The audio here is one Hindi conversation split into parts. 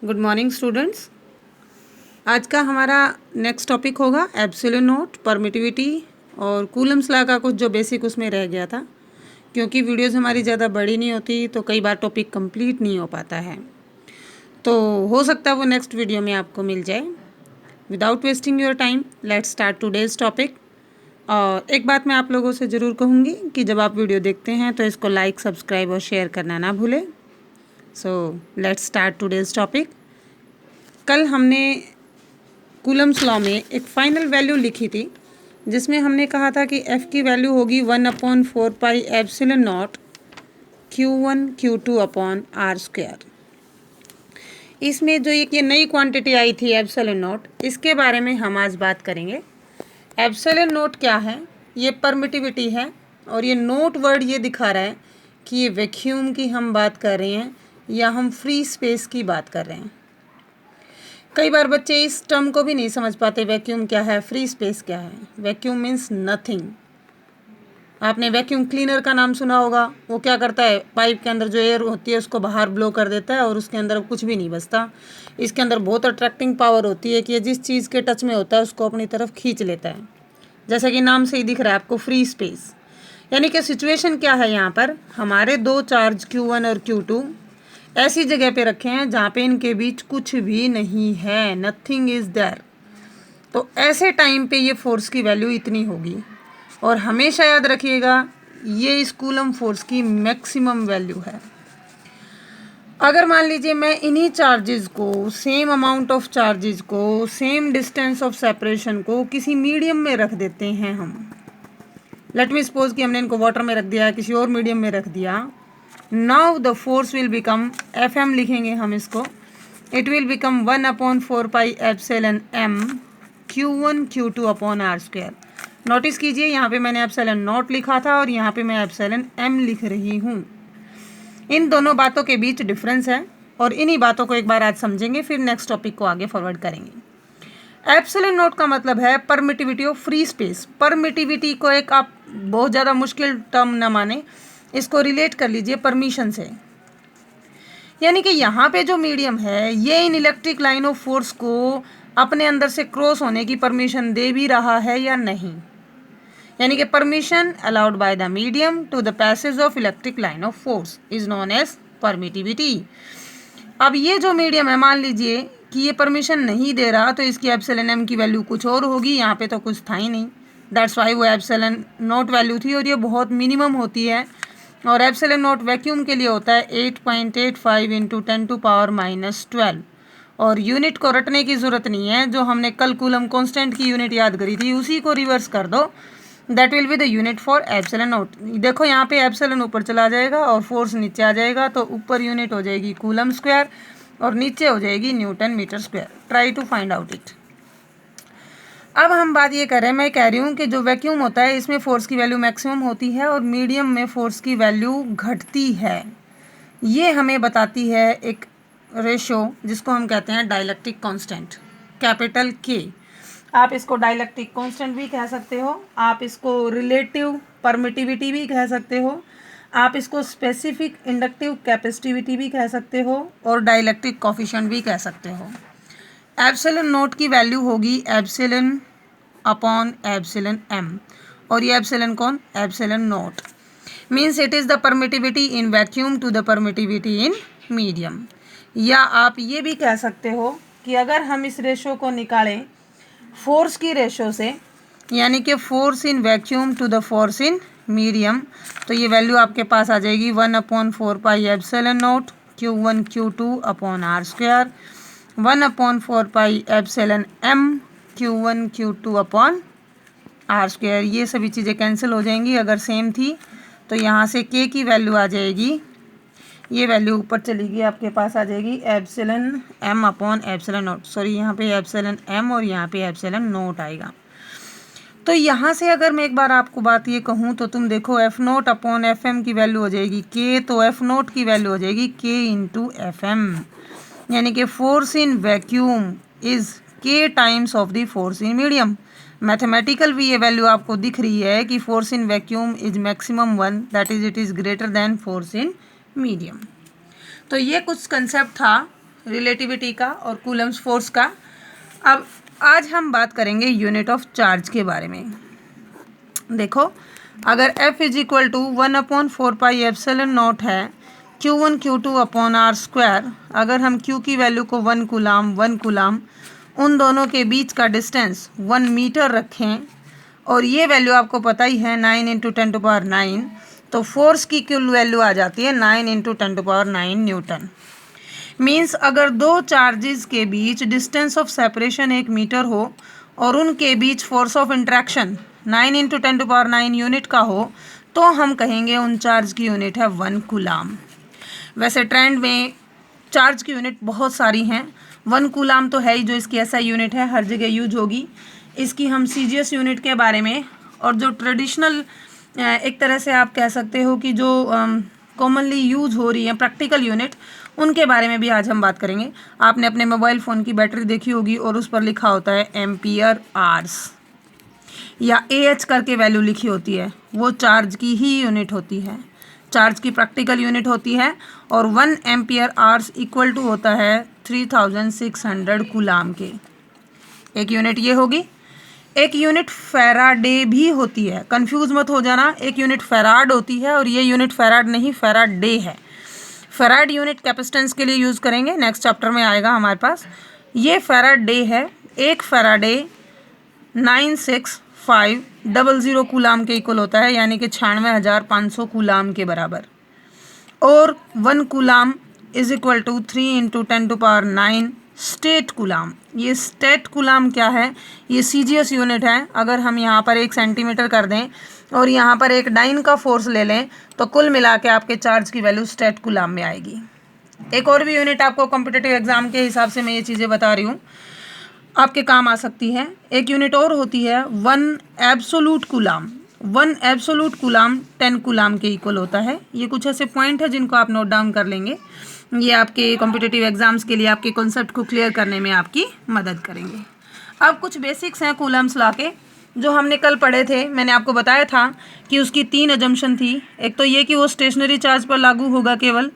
Good morning students. आज का हमारा नेक्स्ट टॉपिक होगा एब्सोल्यूट नोट, परमिटिविटी और कूलम्स लॉ का कुछ जो बेसिक उसमें रह गया था। क्योंकि वीडियोस हमारी ज़्यादा बड़ी नहीं होती तो कई बार टॉपिक कंप्लीट नहीं हो पाता है, तो हो सकता है वो नेक्स्ट वीडियो में आपको मिल जाए। Without wasting your time let's start today's topic. और एक बात मैं आप लोगों से ज़रूर कहूँगी कि जब आप वीडियो देखते हैं तो इसको लाइक, सब्सक्राइब और शेयर करना ना भूलें। So let's start today's topic. कल हमने कूलम्स लॉ में एक फाइनल वैल्यू लिखी थी जिसमें हमने कहा था कि F की वैल्यू होगी 1/4 pi epsilon not Q1 Q2 upon R square. इसमें जो एक ये नई क्वांटिटी आई थी एप्सिलॉन नॉट, इसके बारे में हम आज बात करेंगे। एप्सिलॉन नॉट क्या है? ये परमिटिविटी है और ये नोट वर्ड ये दिखा रहा है कि ये वैक्यूम की हम बात कर रहे हैं या हम फ्री स्पेस की बात कर रहे हैं। कई बार बच्चे इस टर्म को भी नहीं समझ पाते, वैक्यूम क्या है, फ्री स्पेस क्या है। Vacuum means nothing. आपने वैक्यूम क्लीनर का नाम सुना होगा। वो क्या करता है, पाइप के अंदर जो एयर होती है उसको बाहर ब्लो कर देता है और उसके अंदर कुछ भी नहीं बचता। इसके अंदर बहुत अट्रैक्टिंग पावर होती है कि ये जिस चीज़ के टच में होता है उसको अपनी तरफ खींच लेता है। जैसा कि नाम से ही दिख रहा है आपको, फ्री स्पेस। यानी कि सिचुएशन क्या है, यहाँ पर हमारे दो चार्ज Q1 और Q2 ऐसी जगह पे रखे हैं जहाँ पे इनके बीच कुछ भी नहीं है, नथिंग इज देयर। तो ऐसे टाइम पे ये फोर्स की वैल्यू इतनी होगी। और हमेशा याद रखिएगा ये इस कूलम फोर्स की मैक्सिमम वैल्यू है। अगर मान लीजिए मैं इन्हीं चार्जेस को, सेम अमाउंट ऑफ चार्जेस को, सेम डिस्टेंस ऑफ सेपरेशन को किसी मीडियम में रख देते हैं हम। लेट मी सपोज कि हमने इनको वाटर में रख दिया, किसी और मीडियम में रख दिया। Now the force will become, FM लिखेंगे हम इसको, it will become 1/4 pi epsilon M Q1 Q2 upon R square. Notice कीजिए यहाँ पे मैंने एप्सिलॉन नॉट लिखा था और यहाँ पे मैं एप्सिलॉन M लिख रही हूँ। इन दोनों बातों के बीच डिफरेंस है और इन्हीं बातों को एक बार आज समझेंगे, फिर नेक्स्ट टॉपिक को आगे फॉरवर्ड करेंगे। एप्सिलॉन नॉट का मतलब है permittivity of free space. Permittivity को एक आप बहुत ज़्यादा मुश्किल टर्म न माने, इसको रिलेट कर लीजिए परमिशन से। यानी कि यहाँ पे जो मीडियम है ये इन इलेक्ट्रिक लाइन ऑफ फोर्स को अपने अंदर से क्रॉस होने की परमिशन दे भी रहा है या नहीं। यानी कि permission allowed by the medium to the passage of electric line of force is known as permittivity. अब ये जो मीडियम है, मान लीजिए कि ये परमिशन नहीं दे रहा तो इसकी एप्सिलॉन M की वैल्यू कुछ और होगी। यहाँ पे तो कुछ था ही नहीं, दैट्स वाई वो एप्सिलॉन नॉट वैल्यू थी और ये बहुत मिनिमम होती है। और एप्सिलॉन नॉट वैक्यूम के लिए होता है 8.85 इंटू 10⁻⁻12। और यूनिट को रटने की ज़रूरत नहीं है, जो हमने कल कूलम कांस्टेंट की यूनिट याद करी थी उसी को रिवर्स कर दो, that will be the unit for epsilon not. देखो यहाँ पे एप्सिलॉन ऊपर चला जाएगा और फोर्स नीचे आ जाएगा, तो ऊपर यूनिट हो जाएगी कूलम स्क्वायर और नीचे हो जाएगी newton metre square. Try to find out it. अब हम बात ये कर रहे हैं, मैं कह रही हूँ कि जो वैक्यूम होता है इसमें फोर्स की वैल्यू मैक्सिमम होती है और मीडियम में फोर्स की वैल्यू घटती है। ये हमें बताती है एक रेशो जिसको हम कहते हैं डाइलेक्ट्रिक कांस्टेंट, कैपिटल K। आप इसको डाइलेक्ट्रिक कांस्टेंट भी कह सकते हो, आप इसको रिलेटिव परमिटिविटी भी कह सकते हो, आप इसको स्पेसिफिक इंडक्टिव कैपेसिटिविटी भी कह सकते हो और डाइलेक्ट्रिक कोफिशिएंट भी कह सकते हो। एप्सिलॉन नोट की वैल्यू होगी एप्सिलॉन अपॉन एप्सिलॉन M और ये एप्सिलॉन कौन, epsilon naught. Means it is the permittivity in vacuum to the permittivity in medium. या आप ये भी कह सकते हो कि अगर हम इस रेशो को निकालें फोर्स की रेशो से, यानी कि force in vacuum to the force in medium, तो ये वैल्यू आपके पास आ जाएगी 1/4 pi epsilon naught Q1 Q2 upon R square, 1/4 pi epsilon M Q1 Q2 upon R square. ये सभी चीज़ें कैंसिल हो जाएंगी अगर सेम थी, तो यहाँ से K की वैल्यू आ जाएगी, ये वैल्यू ऊपर चलेगी, आपके पास आ जाएगी epsilon M upon epsilon note. Sorry, यहाँ पे एप्सिलॉन M और यहाँ पे एप्सिलॉन नोट आएगा। तो यहाँ से अगर मैं एक बार आपको बात ये कहूँ तो तुम देखो F0 अपॉन FM की वैल्यू हो जाएगी K, तो F0 की वैल्यू हो जाएगी K इंटू FM। यानी कि force in vacuum is K times of the force in medium. Mathematical भी ये वैल्यू आपको दिख रही है कि force in vacuum is maximum 1, that is it is greater than force in medium. तो ये कुछ कंसेप्ट था रिलेटिविटी का और कूलम्स फोर्स का। अब आज हम बात करेंगे यूनिट ऑफ चार्ज के बारे में। देखो, अगर F इज इक्वल टू 1/4πε0 है Q1 Q2 upon are square, अगर हम Q की वैल्यू को 1 कूलाम उन दोनों के बीच का डिस्टेंस 1 मीटर रखें और ये वैल्यू आपको पता ही है 9 × 10⁹, तो फोर्स की कुल वैल्यू आ जाती है 9 × 10⁹ न्यूटन। मीन्स अगर दो चार्जेस के बीच डिस्टेंस ऑफ सेपरेशन 1 मीटर हो और उनके बीच फोर्स ऑफ इंट्रैक्शन 9 × 10⁹ यूनिट का हो, तो हम कहेंगे उन चार्ज की यूनिट है 1 कूलाम। वैसे ट्रेंड में चार्ज की यूनिट बहुत सारी हैं, 1 कूलाम तो है ही जो इसकी SI यूनिट है, हर जगह यूज होगी। इसकी हम CGS यूनिट के बारे में और जो ट्रेडिशनल एक तरह से आप कह सकते हो कि जो कॉमनली यूज हो रही है प्रैक्टिकल यूनिट, उनके बारे में भी आज हम बात करेंगे। आपने अपने मोबाइल फ़ोन की बैटरी देखी होगी और उस पर लिखा होता है एम्पियर आवर्स या AH करके वैल्यू लिखी होती है, वो चार्ज की ही यूनिट होती है, चार्ज की प्रैक्टिकल यूनिट होती है। और 1 एम्पियर आवर्स इक्वल टू होता है 3600 कूलाम के। एक यूनिट ये होगी। एक यूनिट फैराडे भी होती है, कंफ्यूज मत हो जाना, एक यूनिट फैराड होती है और ये यूनिट फैराड नहीं फैराडे है। फैराड यूनिट कैपेसिटेंस के लिए यूज़ करेंगे, नेक्स्ट चैप्टर में आएगा हमारे पास। ये फैराडे है, एक फैराडे 96500 कूलाम के इक्वल होता है, यानी कि 96,500 कूलाम के बराबर। और 1 coulomb is equal to 3 × 10⁹ stat coulomb. ये स्टेट कूलाम क्या है? ये CGS यूनिट है। अगर हम यहाँ पर 1 सेंटीमीटर कर दें और यहाँ पर एक डाइन का फोर्स ले लें तो कुल मिला के आपके चार्ज की वैल्यू स्टेट कूलाम में आएगी। एक और भी यूनिट आपको कॉम्पिटिटिव एग्जाम के हिसाब से मैं ये चीज़ें बता रही हूँ, आपके काम आ सकती है। एक यूनिट और होती है 1 absolute coulomb. 1 absolute coulomb 10 coulomb के इक्वल होता है। ये कुछ ऐसे पॉइंट है जिनको आप नोट डाउन कर लेंगे, ये आपके कॉम्पिटिटिव एग्जाम्स के लिए आपके कॉन्सेप्ट को क्लियर करने में आपकी मदद करेंगे। अब कुछ बेसिक्स हैं कूलम्स लॉ के, जो हमने कल पढ़े थे। मैंने आपको बताया था कि उसकी 3 अजम्पशन थी। एक तो ये कि वो स्टेशनरी चार्ज पर लागू होगा केवल,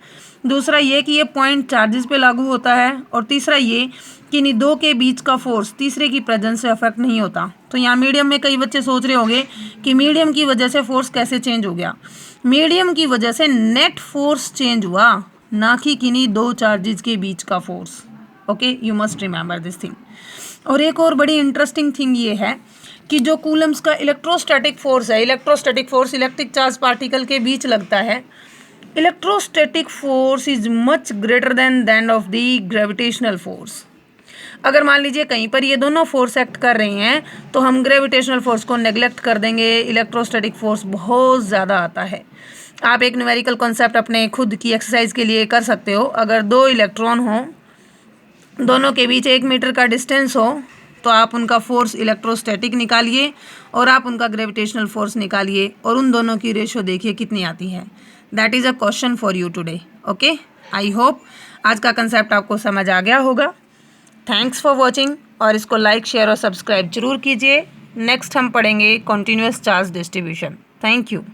दूसरा ये कि ये पॉइंट चार्जेस पे लागू होता है, और तीसरा ये कि इन दो के बीच का फोर्स तीसरे की प्रेजेंस से अफेक्ट नहीं होता। तो यहाँ मीडियम में कई बच्चे सोच रहे होंगे कि मीडियम की वजह से फोर्स कैसे चेंज हो गया। मीडियम की वजह से नेट फोर्स चेंज हुआ, ना कि किन्हीं दो चार्जेस के बीच का force. Okay, you must remember this thing. और एक और बड़ी इंटरेस्टिंग थिंग ये है कि जो कूलम्स का इलेक्ट्रोस्टैटिक फोर्स है, electrostatic force electric charge particle के बीच लगता है। Electrostatic force is much greater than that of the gravitational force. अगर मान लीजिए कहीं पर ये दोनों फोर्स एक्ट कर रही हैं तो हम ग्रेविटेशनल फोर्स को नेग्लेक्ट कर देंगे, इलेक्ट्रोस्टैटिक फोर्स बहुत ज़्यादा आता है। आप एक न्यूमेरिकल कॉन्सेप्ट अपने खुद की एक्सरसाइज के लिए कर सकते हो। अगर 2 इलेक्ट्रॉन हो, दोनों के बीच 1 मीटर का डिस्टेंस हो, तो आप उनका फोर्स इलेक्ट्रोस्टैटिक निकालिए और आप उनका ग्रेविटेशनल फोर्स निकालिए और उन दोनों की रेशो देखिए कितनी आती है। That is a question for you today. Okay, I hope आज का कंसेप्ट आपको समझ आ गया होगा। थैंक्स फॉर वॉचिंग, और इसको लाइक, शेयर और सब्सक्राइब जरूर कीजिए। नेक्स्ट हम पढ़ेंगे continuous charge distribution. Thank you.